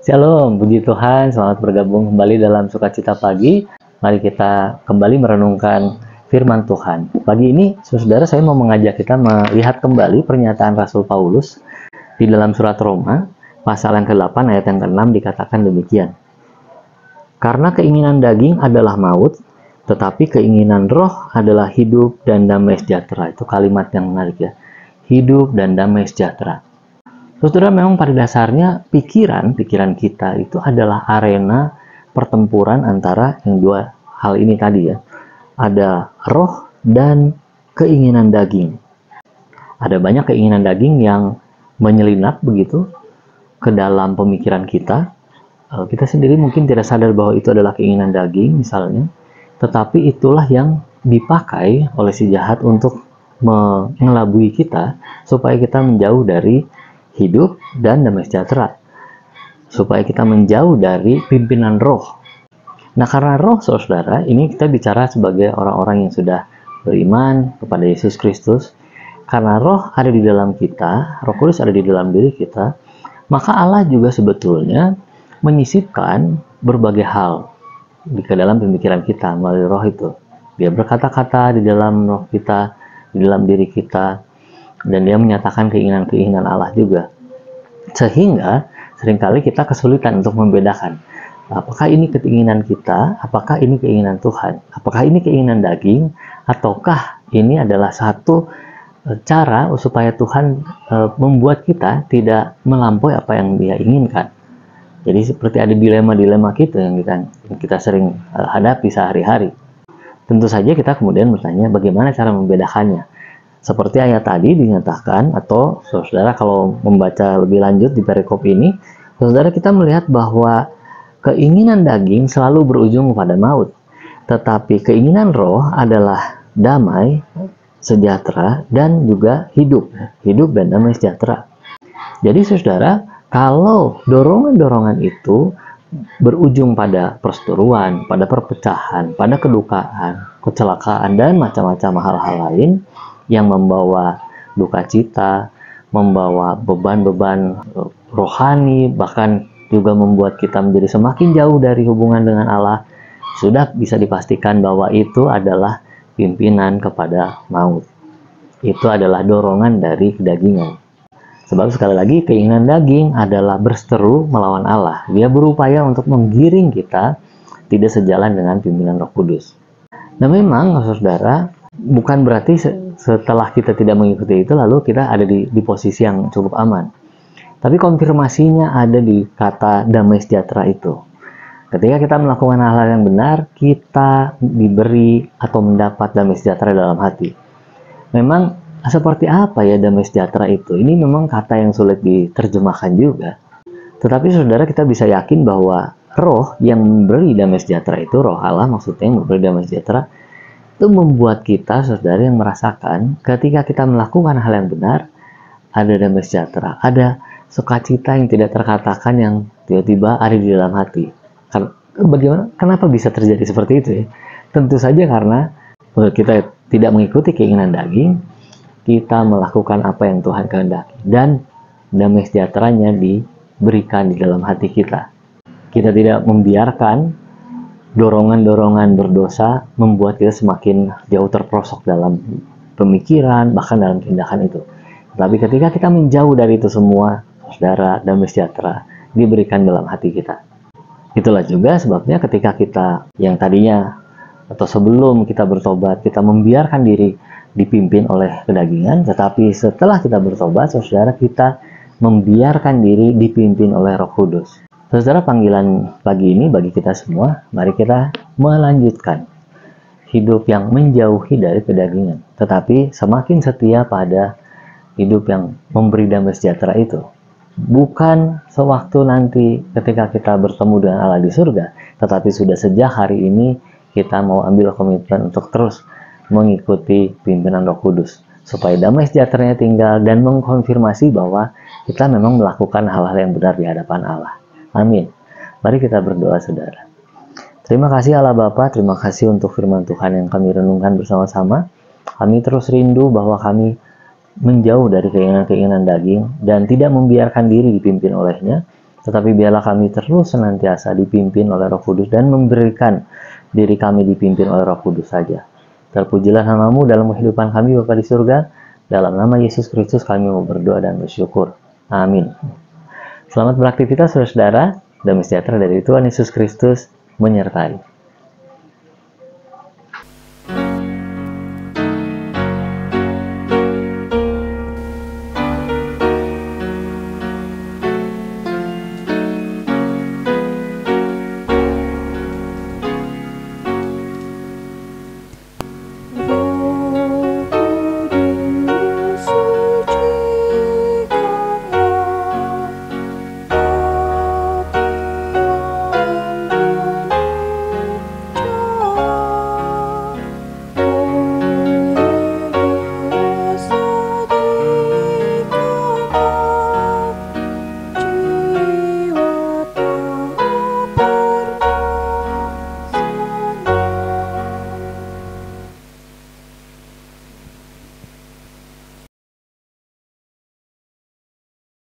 Shalom, puji Tuhan, selamat bergabung kembali dalam Sukacita Pagi. Mari kita kembali merenungkan firman Tuhan. Pagi ini, saudara, saya mau mengajak kita melihat kembali pernyataan Rasul Paulus di dalam surat Roma, pasal yang ke-8 ayat yang ke-6 dikatakan demikian. Karena keinginan daging adalah maut, tetapi keinginan roh adalah hidup dan damai sejahtera. Itu kalimat yang menarik ya. Hidup dan damai sejahtera. Saudara, memang pada dasarnya pikiran kita itu adalah arena pertempuran antara yang dua hal ini tadi ya. Ada roh dan keinginan daging. Ada banyak keinginan daging yang menyelinap begitu ke dalam pemikiran kita. Kita sendiri mungkin tidak sadar bahwa itu adalah keinginan daging misalnya. Tetapi itulah yang dipakai oleh si jahat untuk mengelabui kita supaya kita menjauh dari hidup dan damai sejahtera, supaya kita menjauh dari pimpinan roh. Nah, karena roh, saudara, ini kita bicara sebagai orang-orang yang sudah beriman kepada Yesus Kristus. Karena roh ada di dalam kita, Roh Kudus ada di dalam diri kita, maka Allah juga sebetulnya menyisipkan berbagai hal di dalam pemikiran kita melalui roh itu. Dia berkata-kata di dalam roh kita, di dalam diri kita, dan dia menyatakan keinginan-keinginan Allah juga. Sehingga seringkali kita kesulitan untuk membedakan apakah ini keinginan kita, apakah ini keinginan Tuhan, apakah ini keinginan daging, ataukah ini adalah satu cara supaya Tuhan membuat kita tidak melampaui apa yang dia inginkan. Jadi seperti ada dilema-dilema gitu yang kita sering hadapi sehari-hari. Tentu saja kita kemudian bertanya bagaimana cara membedakannya. Seperti ayat tadi dinyatakan, atau saudara kalau membaca lebih lanjut di perikop ini, saudara kita melihat bahwa keinginan daging selalu berujung pada maut. Tetapi keinginan roh adalah damai, sejahtera, dan juga hidup. Hidup dan damai sejahtera. Jadi saudara, kalau dorongan-dorongan itu berujung pada perseteruan, pada perpecahan, pada kedukaan, kecelakaan, dan macam-macam hal-hal lain, yang membawa duka cita, membawa beban-beban rohani, bahkan juga membuat kita menjadi semakin jauh dari hubungan dengan Allah, sudah bisa dipastikan bahwa itu adalah pimpinan kepada maut. Itu adalah dorongan dari kedagingan. Sebab sekali lagi keinginan daging adalah berseteru melawan Allah. Dia berupaya untuk menggiring kita tidak sejalan dengan pimpinan Roh Kudus. Nah memang saudara, bukan berarti setelah kita tidak mengikuti itu lalu kita ada di posisi yang cukup aman. Tapi konfirmasinya ada di kata damai sejahtera itu. Ketika kita melakukan hal-hal yang benar, kita diberi atau mendapat damai sejahtera dalam hati. Memang seperti apa ya damai sejahtera itu? Ini memang kata yang sulit diterjemahkan juga. Tetapi saudara, kita bisa yakin bahwa roh yang memberi damai sejahtera itu, roh Allah maksudnya yang memberi damai sejahtera, itu membuat kita, saudara, yang merasakan ketika kita melakukan hal yang benar, ada damai sejahtera, ada sukacita yang tidak terkatakan yang tiba-tiba ada di dalam hati. Bagaimana? Kenapa bisa terjadi seperti itu ya? Tentu saja karena kita tidak mengikuti keinginan daging, kita melakukan apa yang Tuhan kehendaki, dan damai sejahteranya diberikan di dalam hati kita. Kita tidak membiarkan dorongan-dorongan berdosa membuat kita semakin jauh terperosok dalam pemikiran, bahkan dalam tindakan itu. Tapi ketika kita menjauh dari itu semua, saudara, damai sejahtera diberikan dalam hati kita. Itulah juga sebabnya ketika kita yang tadinya atau sebelum kita bertobat, kita membiarkan diri dipimpin oleh kedagingan, tetapi setelah kita bertobat, saudara, kita membiarkan diri dipimpin oleh Roh Kudus. Saudara, panggilan pagi ini bagi kita semua, mari kita melanjutkan hidup yang menjauhi dari kedagingan, tetapi semakin setia pada hidup yang memberi damai sejahtera itu. Bukan sewaktu nanti ketika kita bertemu dengan Allah di surga, tetapi sudah sejak hari ini kita mau ambil komitmen untuk terus mengikuti pimpinan Roh Kudus, supaya damai sejahteranya tinggal dan mengkonfirmasi bahwa kita memang melakukan hal-hal yang benar di hadapan Allah. Amin. Mari kita berdoa, saudara. Terima kasih Allah Bapa, terima kasih untuk firman Tuhan yang kami renungkan bersama-sama. Kami terus rindu bahwa kami menjauh dari keinginan-keinginan daging dan tidak membiarkan diri dipimpin olehnya, tetapi biarlah kami terus senantiasa dipimpin oleh Roh Kudus dan memberikan diri kami dipimpin oleh Roh Kudus saja. Terpujilah nama-Mu dalam kehidupan kami Bapa di surga. Dalam nama Yesus Kristus kami mau berdoa dan bersyukur. Amin. Selamat beraktivitas saudara-saudara. Damai sejahtera dari Tuhan Yesus Kristus menyertai.